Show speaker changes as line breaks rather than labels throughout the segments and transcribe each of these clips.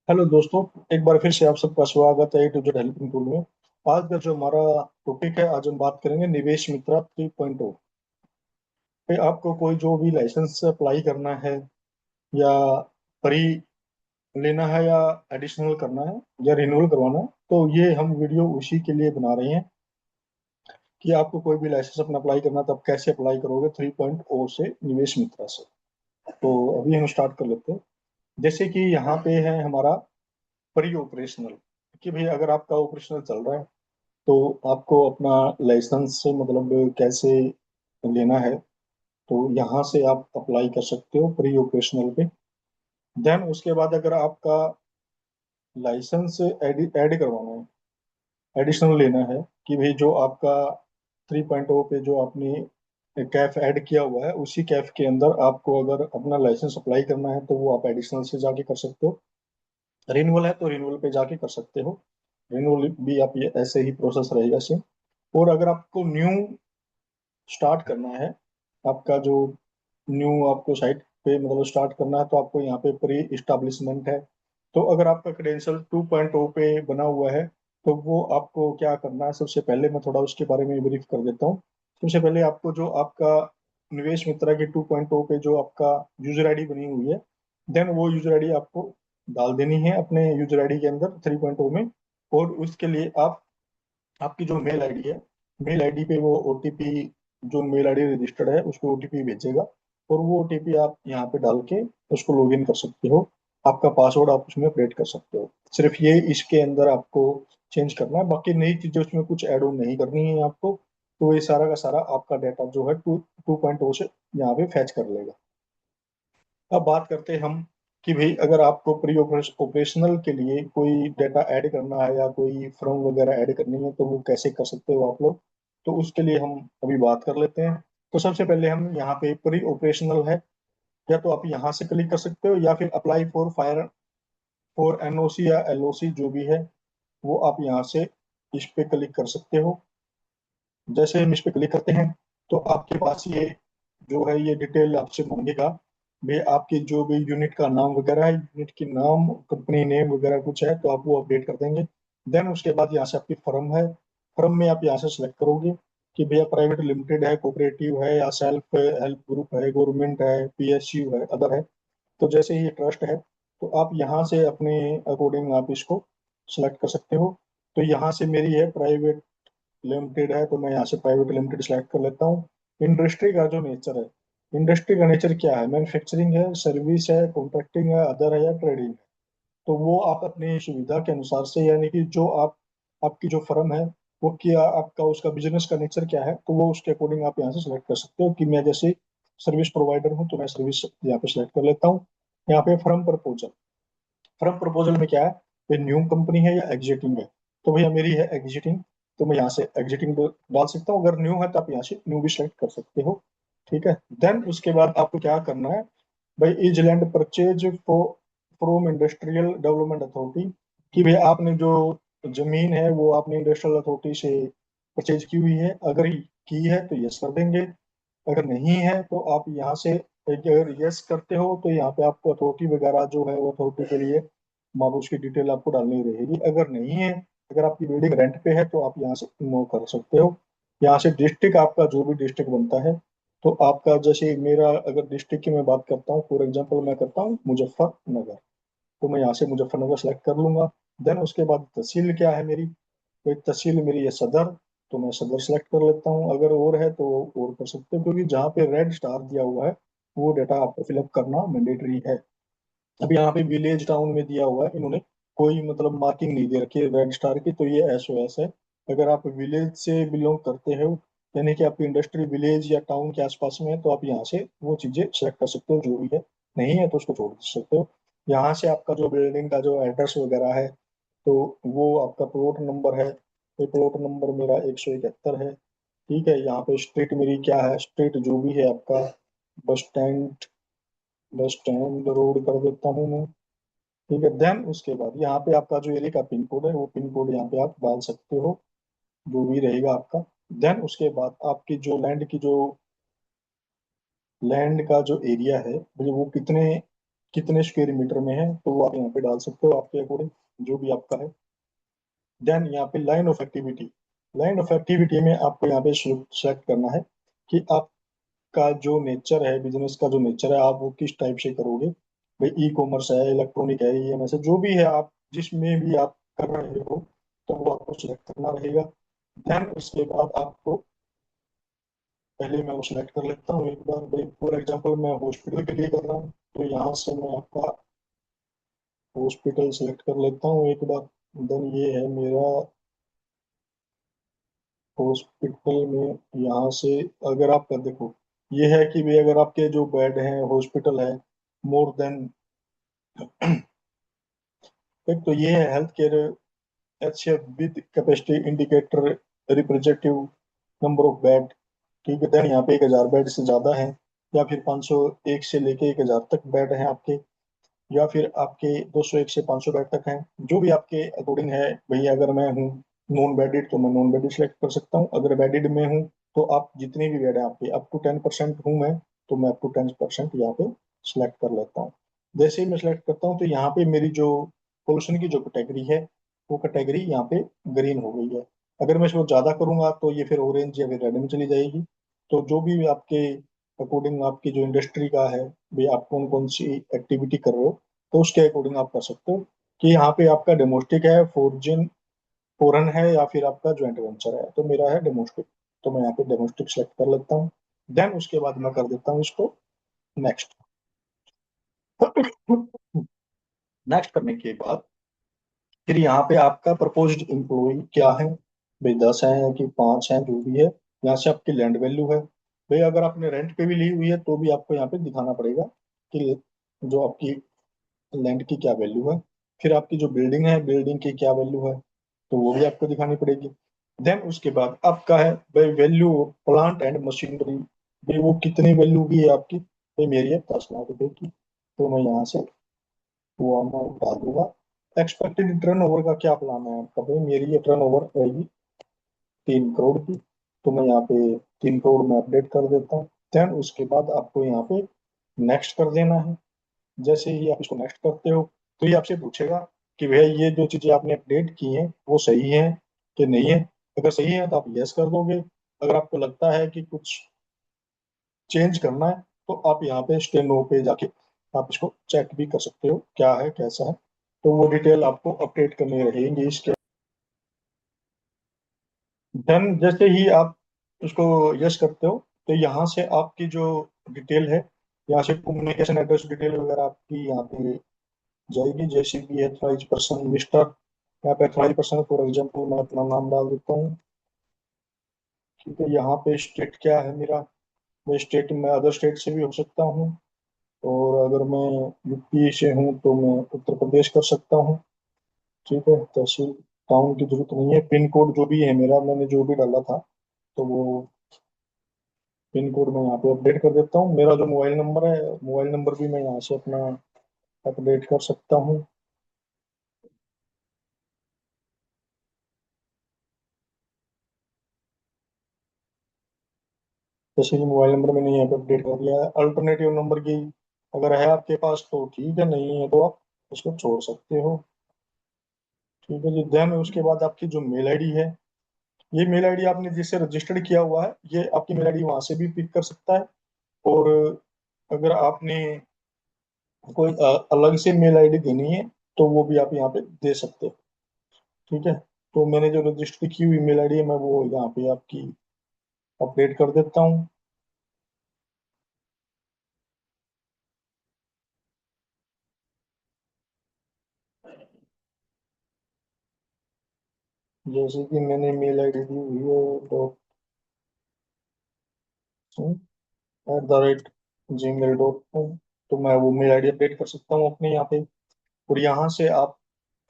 Hello दोस्तों। एक बार फिर से आप सबका स्वागत है टू जेड हेल्पिंग टूल में। आज का जो हमारा टॉपिक है, आज हम बात करेंगे निवेश मित्रा 3.0 पे। आपको कोई जो भी लाइसेंस अप्लाई करना है या फ्री लेना है या एडिशनल करना है या रिन्यूअल करवाना है, तो ये हम वीडियो उसी के लिए बना रहे हैं कि आपको कोई भी लाइसेंस अपना अप्लाई करना है तो आप कैसे अप्लाई करोगे 3.0 से निवेश मित्रा से। तो अभी हम स्टार्ट कर लेते हैं। जैसे कि यहाँ पे है हमारा प्री ऑपरेशनल, कि भाई अगर आपका ऑपरेशनल चल रहा है तो आपको अपना लाइसेंस मतलब कैसे लेना है, तो यहाँ से आप अप्लाई कर सकते हो प्री ऑपरेशनल पे। देन उसके बाद अगर आपका लाइसेंस ऐड करवाना है, एडिशनल लेना है, कि भाई जो आपका 3.0 पे जो आपने कैफ ऐड किया हुआ है उसी कैफ के अंदर आपको अगर अपना लाइसेंस अप्लाई करना है तो वो आप एडिशनल से जाके कर सकते हो। रिन्यूअल है तो रिन्यूअल पे जाके कर सकते हो। रिन्यूअल भी आप ये ऐसे ही प्रोसेस रहेगा सेम। और अगर आपको न्यू स्टार्ट करना है, आपका जो न्यू आपको साइट पे मतलब स्टार्ट करना है, तो आपको यहाँ पे प्री इस्टेब्लिशमेंट है। तो अगर आपका क्रेडेंशियल 2.0 पे बना हुआ है तो वो आपको क्या करना है, सबसे पहले मैं थोड़ा उसके बारे में ब्रीफ कर देता हूँ। सबसे पहले आपको जो आपका निवेश मित्रा के 2.0 पे जो आपका यूजर आईडी बनी हुई है, देन वो यूजर आईडी आपको डाल देनी है अपने यूजर आईडी के अंदर 3.0 में। और उसके लिए आप आपकी जो मेल आईडी है, मेल आईडी पे वो ओटीपी, जो मेल आईडी रजिस्टर्ड है उस पर ओटीपी भेजेगा। और वो ओटीपी आप यहाँ पे डाल के उसको लॉगिन कर सकते हो। आपका पासवर्ड आप उसमें अपडेट कर सकते हो। सिर्फ ये इसके अंदर आपको चेंज करना है, बाकी नई चीजें उसमें कुछ ऐड ऑन नहीं करनी है आपको। तो ये सारा का सारा आपका डाटा जो है 2.0 से यहाँ पे फैच कर लेगा। अब बात करते हैं हम कि भाई अगर आपको प्री ऑपरेशनल के लिए कोई डाटा ऐड करना है या कोई फर्म वगैरह ऐड करनी है तो वो कैसे कर सकते हो आप लोग। तो उसके लिए हम अभी बात कर लेते हैं। तो सबसे पहले हम यहाँ पे प्री ऑपरेशनल है, या तो आप यहाँ से क्लिक कर सकते हो या फिर apply for fire for NOC या एलओसी जो भी है वो आप यहाँ से इस पे क्लिक कर सकते हो। जैसे हम इस पे क्लिक करते हैं तो आपके पास ये जो है ये डिटेल आपसे मांगेगा। भाई आपके जो भी यूनिट का नाम वगैरह है, यूनिट की नाम, कंपनी नेम वगैरह कुछ है तो आप वो अपडेट कर देंगे। देन उसके बाद यहाँ से आपकी फर्म है, फर्म में आप यहाँ से सिलेक्ट करोगे कि भैया प्राइवेट लिमिटेड है, कोऑपरेटिव है या सेल्फ हेल्प ग्रुप है, गवर्नमेंट है, पीएसयू है, अदर है। तो जैसे ही ट्रस्ट है तो आप यहाँ से अपने अकॉर्डिंग आप इसको सिलेक्ट कर सकते हो। तो यहाँ से मेरी है प्राइवेट लिमिटेड है तो मैं यहाँ से प्राइवेट लिमिटेड सेलेक्ट कर लेता हूँ। इंडस्ट्री का जो नेचर है, इंडस्ट्री का नेचर क्या है, मैन्युफैक्चरिंग है, सर्विस है, कॉन्ट्रैक्टिंग है, अदर है या ट्रेडिंग है। तो वो आप अपनी सुविधा के अनुसार से, यानी कि जो आप आपकी जो फर्म है वो क्या आपका उसका बिजनेस का नेचर क्या है, तो वो उसके अकॉर्डिंग आप यहाँ से सेलेक्ट कर सकते हो। कि मैं जैसे सर्विस प्रोवाइडर हूँ तो मैं सर्विस यहाँ पे सेलेक्ट कर लेता हूँ। यहाँ पे फर्म प्रपोजल, फर्म प्रपोजल में क्या है, ये न्यू कंपनी है या एग्जिटिंग है। तो भैया मेरी है एग्जिटिंग, तो मैं यहाँ से एग्जिटिंग डाल सकता हूँ। अगर न्यू है तो आप यहाँ से न्यू भी सेलेक्ट कर सकते हो। ठीक है। देन उसके बाद आपको क्या करना है, भाई is land purchase from industrial development authority, कि भाई आपने जो जमीन है वो आपने इंडस्ट्रियल अथॉरिटी से परचेज की हुई है। अगर की है तो यस कर देंगे, अगर नहीं है तो आप यहाँ से, अगर यस करते हो तो यहाँ पे आपको अथॉरिटी वगैरह जो है वो अथॉरिटी के लिए वहाँ पे उसकी डिटेल आपको डालनी रहेगी। अगर नहीं है, अगर आपकी बिल्डिंग रेंट पे है तो आप यहाँ से नो कर सकते हो। यहाँ से डिस्ट्रिक्ट आपका जो भी डिस्ट्रिक्ट बनता है, तो आपका जैसे मेरा अगर डिस्ट्रिक्ट की मैं बात करता हूँ, फॉर एग्जाम्पल मैं करता हूँ मुजफ्फरनगर, तो मैं यहाँ से मुजफ्फरनगर सेलेक्ट कर लूंगा। देन उसके बाद तहसील क्या है मेरी, तो एक तहसील मेरी है सदर, तो मैं सदर सेलेक्ट कर लेता हूँ। अगर और है तो और कर सकते हो, क्योंकि जहाँ पे रेड स्टार दिया हुआ है वो डाटा आपको फिलअप करना मैंडेटरी है। अब यहाँ पे विलेज टाउन में दिया हुआ है इन्होंने, कोई मतलब मार्किंग नहीं दे रखी है रेड स्टार की, तो ये एसओएस है। अगर आप विलेज से बिलोंग करते हो, यानी कि आपकी इंडस्ट्री विलेज या टाउन के आसपास में है, तो आप यहाँ से वो चीजें सेलेक्ट कर सकते हो जो भी है। नहीं है तो उसको छोड़ सकते हो। यहाँ से आपका जो बिल्डिंग का जो एड्रेस वगैरह है, तो वो आपका प्लॉट नंबर है, तो प्लॉट नंबर मेरा 171 है। ठीक है। यहाँ पे स्ट्रीट मेरी क्या है, स्ट्रीट जो भी है आपका, bus stand, bus stand road कर देता हूँ मैं। ठीक है। देन उसके बाद यहाँ पे आपका जो एरिया का पिन कोड है वो पिन कोड यहाँ पे आप डाल सकते हो, जो भी रहेगा आपका। देन उसके बाद आपकी जो लैंड की जो लैंड का जो एरिया है, मतलब वो कितने कितने स्क्वेयर मीटर में है, तो वो आप यहाँ पे डाल सकते हो आपके अकॉर्डिंग, जो भी आपका है। देन यहाँ पे line of activity, line of activity में आपको यहाँ पे सेलेक्ट करना है कि आपका जो नेचर है, बिजनेस का जो नेचर है, आप वो किस टाइप से करोगे। भाई ई कॉमर्स है, इलेक्ट्रॉनिक है, ईएमएस है, जो भी है, आप जिसमें भी आप कर रहे हो तो वो आपको सिलेक्ट करना रहेगा। देन उसके बाद आपको, पहले मैं वो सिलेक्ट कर लेता हूँ एक बार। भाई फॉर एग्जांपल मैं हॉस्पिटल के लिए कर रहा हूँ, तो यहाँ से मैं आपका हॉस्पिटल सेलेक्ट कर लेता हूँ एक बार। देन ये है मेरा हॉस्पिटल में, यहाँ से अगर आप कर देखो, ये है कि भी अगर आपके जो बेड हैं हॉस्पिटल है मोर देन, एक तो ये है health care H with capacity indicator representative number of bed. ठीक है, देन यहाँ पे 1,000 बेड से ज्यादा है, या फिर 501 से लेके 1,000 तक बेड है आपके, या फिर आपके 201 से 500 बेड तक हैं, जो भी आपके अकॉर्डिंग है। भैया अगर मैं हूँ नॉन बेडेड, तो मैं नॉन बेडेड सेलेक्ट कर सकता हूँ। अगर बेडेड में हूँ, तो आप जितने भी बेड है आपके, अप टू 10% हूँ मैं, तो मैं अप टू 10% यहाँ पे सिलेक्ट कर लेता हूँ। जैसे ही मैं सिलेक्ट करता हूँ, तो यहाँ पे मेरी जो पोल्यूशन की जो कैटेगरी है, वो कैटेगरी यहाँ पे ग्रीन हो गई है। अगर मैं इसको ज्यादा करूंगा, तो ये फिर ऑरेंज या फिर रेड में चली जाएगी। तो जो भी आपके अकॉर्डिंग, आपकी जो इंडस्ट्री का है, भाई आप कौन कौन सी एक्टिविटी कर रहे हो, तो उसके अकॉर्डिंग आप कर सकते हो कि यहाँ पे आपका डोमेस्टिक है, फॉरेन है, या फिर आपका ज्वाइंट वेंचर है। तो मेरा है डोमेस्टिक, तो मैं यहाँ पे डोमेस्टिक सेलेक्ट कर लेता हूँ। देन उसके बाद मैं कर देता हूँ इसको नेक्स्ट। नेक्स्ट करने के बाद फिर यहाँ पे आपका प्रपोज्ड एम्प्लॉय क्या है, भाई 10 है कि 5 है, जो भी है। यहाँ से आपकी लैंड वैल्यू है, भाई अगर आपने रेंट पे भी ली हुई है, तो भी आपको यहाँ पे दिखाना पड़ेगा कि जो आपकी लैंड की क्या वैल्यू है। फिर आपकी जो बिल्डिंग है, बिल्डिंग की क्या वैल्यू है, तो वो भी आपको दिखानी पड़ेगी। देन उसके बाद आपका है भाई वैल्यू प्लांट एंड मशीनरी, भाई वो कितनी वैल्यू की है आपकी। भाई मेरी है 10 लाख रुपए की, तो मैं यहाँ से वो अमाउंट डाल दूंगा। एक्सपेक्टेड टर्न ओवर का क्या प्लान है आपका, भाई मेरी ये टर्न ओवर रहेगी 3 करोड़ की, तो मैं यहाँ पे 3 करोड़ में अपडेट कर देता हूँ। देन उसके बाद आपको यहाँ पे नेक्स्ट कर देना है। जैसे ही आप इसको नेक्स्ट करते हो, तो ये आपसे पूछेगा कि भैया ये जो चीजें आपने अपडेट की हैं वो सही है कि नहीं है। अगर सही है तो आप यस कर दोगे। अगर आपको लगता है कि कुछ चेंज करना है, तो आप यहाँ पे स्टेनो पे जाके आप इसको चेक भी कर सकते हो क्या है कैसा है। तो वो डिटेल आपको अपडेट करनी रहेगी इसके। देन जैसे ही आप उसको यस करते हो, तो यहाँ से आपकी जो डिटेल है, यहाँ से कम्युनिकेशन एड्रेस डिटेल वगैरह आपकी यहाँ पे जाएगी। जैसे कि एथराइज पर्सन मिस्टर, यहाँ पे एथराइज पर्सन फॉर एग्जाम्पल मैं अपना नाम डाल देता हूँ। ठीक है, यहाँ पे स्टेट क्या है मेरा, मैं स्टेट में अदर स्टेट से भी हो सकता हूँ, और अगर मैं यूपी से हूँ तो मैं उत्तर प्रदेश कर सकता हूँ। ठीक है, तहसील टाउन की जरूरत नहीं है। पिन कोड जो भी है मेरा, मैंने जो भी डाला था, तो वो पिन कोड मैं यहाँ पे अपडेट कर देता हूँ। मेरा जो मोबाइल नंबर है, मोबाइल नंबर भी मैं यहाँ से अपना अपडेट कर सकता हूँ। जैसे कि मोबाइल नंबर मैंने यहाँ पे अपडेट कर दिया है। अल्टरनेटिव नंबर की अगर है आपके पास तो ठीक है, नहीं है तो आप उसको छोड़ सकते हो। ठीक है जी। देन उसके बाद आपकी जो मेल आईडी है, ये मेल आईडी आपने जिससे रजिस्टर्ड किया हुआ है, ये आपकी मेल आईडी वहां से भी पिक कर सकता है। और अगर आपने कोई अलग से मेल आईडी देनी है, तो वो भी आप यहाँ पे दे सकते हो। ठीक है, तो मैंने जो रजिस्टर की हुई मेल आईडी है, मैं वो यहाँ पे आपकी अपडेट कर देता हूँ। जैसे कि मैंने मेल आईडी दी हुई है $@gmail.com, तो मैं वो मेल आईडी अपडेट कर सकता हूँ अपने यहाँ पे। और यहाँ से आप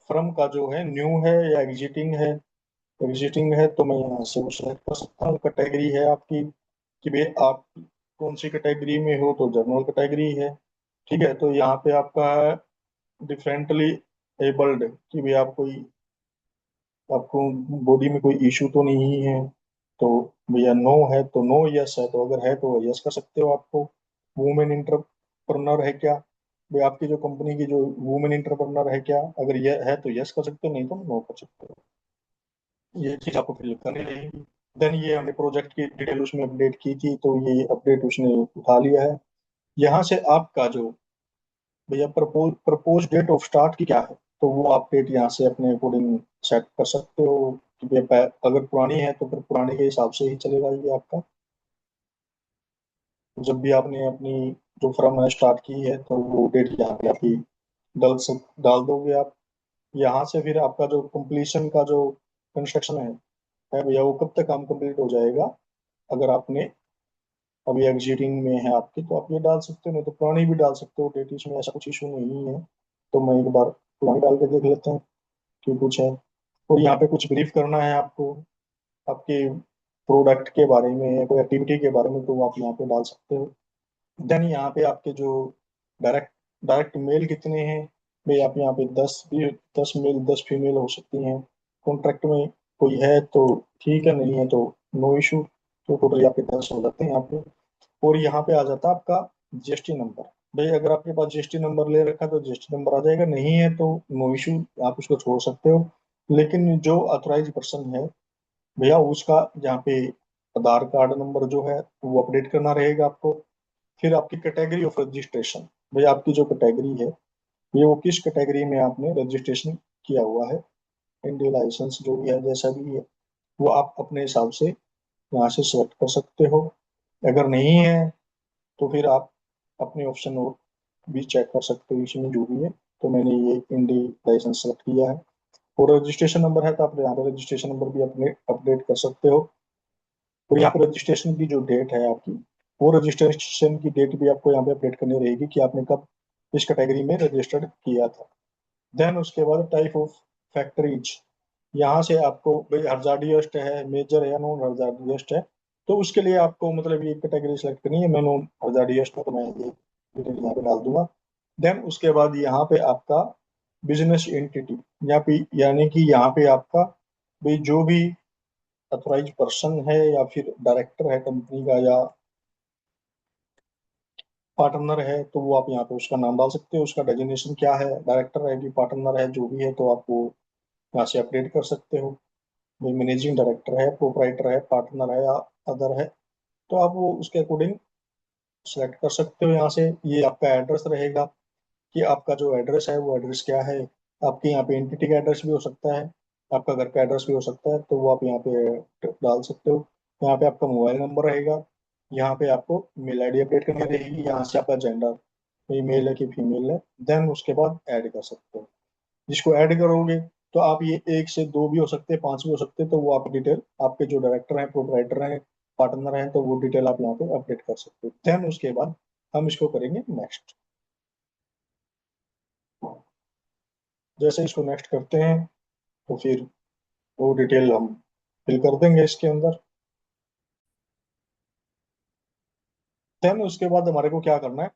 फर्म का जो है न्यू है या एग्जिटिंग है, एग्जिटिंग है तो मैं यहाँ से वो सेलेक्ट कर सकता हूँ। कैटेगरी है आपकी कि भाई आप कौन सी कैटेगरी में हो, तो जनरल कैटेगरी है। ठीक है, तो यहाँ पे आपका है डिफरेंटली एबल्ड, कि भाई आप कोई, आपको बॉडी में कोई इशू तो नहीं है। तो भैया नो है तो नो, यस है तो, अगर है तो यस कर सकते हो। आपको वुमेन इंटरप्रेन्योर है क्या, भाई आपकी जो कंपनी की जो वुमेन इंटरप्रनर है क्या, अगर ये है तो यस कर सकते हो, नहीं तो नो कर सकते हो। ये चीज आपको फिल करनी रहेगी। देन ये हमने प्रोजेक्ट की डिटेल उसमें अपडेट की थी, तो ये अपडेट उसने उठा लिया है। यहाँ से आपका जो भैया प्रपोज डेट ऑफ स्टार्ट की क्या है, तो वो आप डेट यहाँ से अपने अकॉर्डिंग सेट कर सकते हो। कि भैया अगर पुरानी है तो फिर पुराने के हिसाब से ही चलेगा ये आपका। जब भी आपने अपनी जो फर्म है स्टार्ट की है, तो वो डेट यहाँ पे आपकी डाल दोगे आप। यहाँ से फिर आपका जो कंप्लीशन का जो कंस्ट्रक्शन है भैया, वो कब तक काम कंप्लीट हो जाएगा। अगर आपने अभी एग्जिटिंग में है आपकी, तो आप ये डाल सकते हो, नहीं तो पुरानी भी डाल सकते हो डेट, इसमें ऐसा कुछ इशू नहीं है। तो मैं एक बार पुरानी डाल के देख लेता हूँ कि कुछ है। और यहाँ पे कुछ ब्रीफ करना है आपको आपके प्रोडक्ट के बारे में या कोई एक्टिविटी के बारे में, तो वो आप यहाँ पे डाल सकते हो। देन यहाँ पे आपके जो डायरेक्ट डायरेक्ट मेल कितने हैं भाई, आप यहाँ पे 10 मेल 10 फीमेल हो सकती हैं। कॉन्ट्रैक्ट में कोई है तो ठीक है, नहीं है तो नो इशू। तो टोटली आपके 10 हो जाते हैं यहाँ पे। और यहाँ पे आ जाता है आपका जीएसटी नंबर। भाई अगर आपके पास जीएसटी नंबर ले रखा है तो जीएसटी नंबर आ जाएगा, नहीं है तो नो इशू, आप उसको छोड़ सकते हो। लेकिन जो अथोराइज पर्सन है भैया, उसका यहाँ पे आधार कार्ड नंबर जो है वो अपडेट करना रहेगा आपको। फिर आपकी कैटेगरी ऑफ रजिस्ट्रेशन, भाई आपकी जो कैटेगरी है, ये वो किस कैटेगरी में आपने रजिस्ट्रेशन किया हुआ है। इंडिया लाइसेंस जो भी है, जैसा भी है, वो आप अपने हिसाब से यहाँ से सेलेक्ट कर सकते हो। अगर नहीं है तो फिर आप अपने ऑप्शन और भी चेक कर सकते हो इसमें जो भी है। तो मैंने ये इंडी लाइसेंस सेलेक्ट किया है। और रजिस्ट्रेशन नंबर है तो आप यहाँ पे रजिस्ट्रेशन नंबर भी अपने अपडेट कर सकते हो। और यहाँ पे रजिस्ट्रेशन की जो डेट है आपकी, वो रजिस्ट्रेशन की डेट भी आपको यहाँ पे अपडेट करनी रहेगी कि आपने कब इस कैटेगरी में रजिस्टर्ड किया था। देन उसके बाद टाइप ऑफ फैक्ट्रीज, यहाँ से आपको भाई हजार्डियस्ट है, मेजर है या नॉन हजार्डियस्ट है, तो उसके लिए आपको मतलब ये कैटेगरी सेलेक्ट करनी है। मैं नॉन हजार्डियस्ट हूँ तो मैं ये डिटेल यहाँ पे डाल दूंगा। देन उसके बाद यहाँ पे आपका बिजनेस एंटिटी, यहाँ पे यानी कि यहाँ पे आपका भाई जो भी अथोराइज पर्सन है या फिर डायरेक्टर है कंपनी का या पार्टनर है, तो वो आप यहाँ पे उसका नाम डाल सकते हो। उसका डेजिग्नेशन क्या है, डायरेक्टर है कि पार्टनर है, जो भी है तो आप वो यहाँ से अपडेट कर सकते हो। भाई मैनेजिंग डायरेक्टर है, प्रोपराइटर है, पार्टनर है या अदर है, तो आप वो उसके अकॉर्डिंग सेलेक्ट कर सकते हो। यहाँ से ये आपका एड्रेस रहेगा कि आपका जो एड्रेस है वो एड्रेस क्या है। आपके यहाँ पे एंटिटी का एड्रेस भी हो सकता है, आपका घर का एड्रेस भी हो सकता है, तो वो आप यहाँ पे डाल सकते हो। यहाँ पे आपका मोबाइल नंबर रहेगा। यहाँ पे आपको मेल आईडी अपडेट करनी रहेगी। यहाँ से आपका जेंडर मेल है कि फीमेल है। देन उसके बाद ऐड कर सकते हो। जिसको ऐड करोगे तो आप ये एक से दो भी हो सकते हैं, पांच भी हो सकते हैं, तो वो आप डिटेल आपके जो डायरेक्टर हैं, प्रोपराइटर हैं, पार्टनर हैं, तो वो डिटेल आप यहाँ पे अपडेट कर सकते हो। देन उसके बाद हम इसको करेंगे नेक्स्ट। जैसे इसको नेक्स्ट करते हैं, तो फिर वो डिटेल हम फिल कर देंगे इसके अंदर। देन उसके बाद हमारे को क्या करना है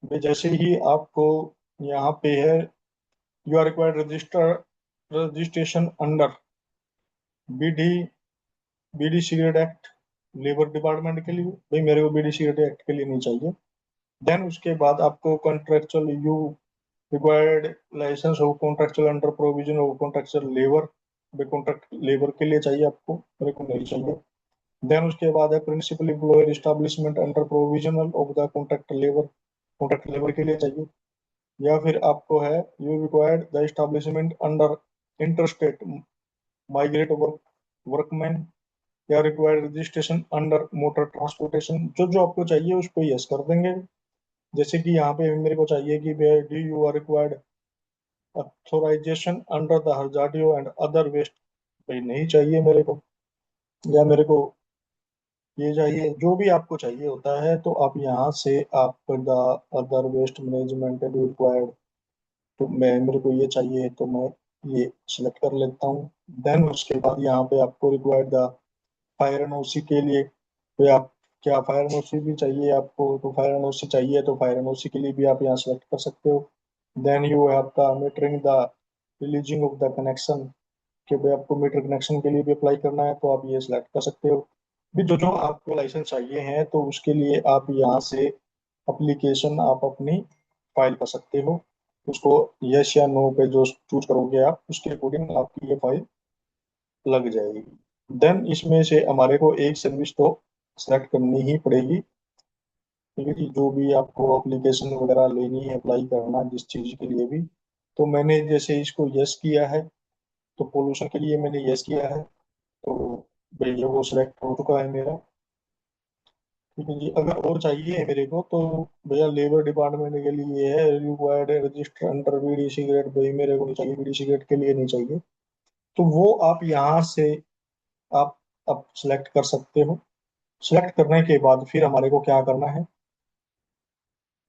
भाई, जैसे ही आपको यहाँ पे है you are required registration under beedi beedi cigarette act labour department के लिए। भाई मेरे को बीडी सिगरेट एक्ट के लिए नहीं चाहिए। देन उसके बाद आपको कॉन्ट्रेक्चुअल यू रिक्वायर्ड लाइसेंस हो कॉन्ट्रेक्चुअल अंडर प्रोविजन हो कॉन्ट्रेक्चुअल लेबर। भाई कॉन्ट्रैक्ट लेबर के लिए चाहिए आपको, मेरे को नहीं चाहिए। देन उसके बाद है principal employer establishment under provisional of the contract labour के लिए चाहिए। या फिर आपको है you required the establishment under interstate migrate workman या required registration under motor transportation. जो जो आपको चाहिए उस पर यस कर देंगे। जैसे कि यहाँ पे मेरे को चाहिए कि D you are required authorisation under the hazardous and other waste. भाई नहीं चाहिए मेरे को, या मेरे को ये चाहिए, जो भी आपको चाहिए होता है तो आप यहाँ से आप the other waste management required, तो मैं मेरे को ये चाहिए तो मैं ये सिलेक्ट कर लेता हूँ। देन उसके बाद यहाँ पे आपको रिक्वायर्ड द फायर एन ओसी के लिए, तो आप क्या फायर एन ओसी भी चाहिए आपको, तो फायर एन ओसी चाहिए तो फायर एन ओसी के लिए भी आप यहाँ सेलेक्ट कर सकते हो। Then you have the metering the releasing of the connection, कि भाई आपको मीटर कनेक्शन के लिए भी अप्लाई करना है तो आप ये सिलेक्ट कर सकते हो। भी जो जो आपको लाइसेंस चाहिए हैं तो उसके लिए आप यहाँ से एप्लीकेशन आप अपनी फाइल कर सकते हो। उसको यस या नो पे जो चूज करोगे आप, उसके अकॉर्डिंग आपकी ये फाइल लग जाएगी। देन इसमें से हमारे को एक सर्विस तो सेलेक्ट करनी ही पड़ेगी, ठीक है जी। जो भी आपको एप्लीकेशन वगैरह लेनी है, अप्लाई करना जिस चीज़ के लिए भी, तो मैंने जैसे इसको यस किया है, तो पोल्यूशन के लिए मैंने यस किया है, तो भैया वो सिलेक्ट हो चुका है मेरा, ठीक है जी। अगर और चाहिए मेरे को तो भैया लेबर डिपार्टमेंट के लिए है, रिक्वायर्ड रजिस्टर अंडर बीड़ी सिगरेट, भाई मेरे को नहीं चाहिए, बीड़ी सिगरेट के लिए नहीं चाहिए, तो वो आप यहाँ से आप अब सिलेक्ट कर सकते हो। सिलेक्ट करने के बाद फिर हमारे को क्या करना है,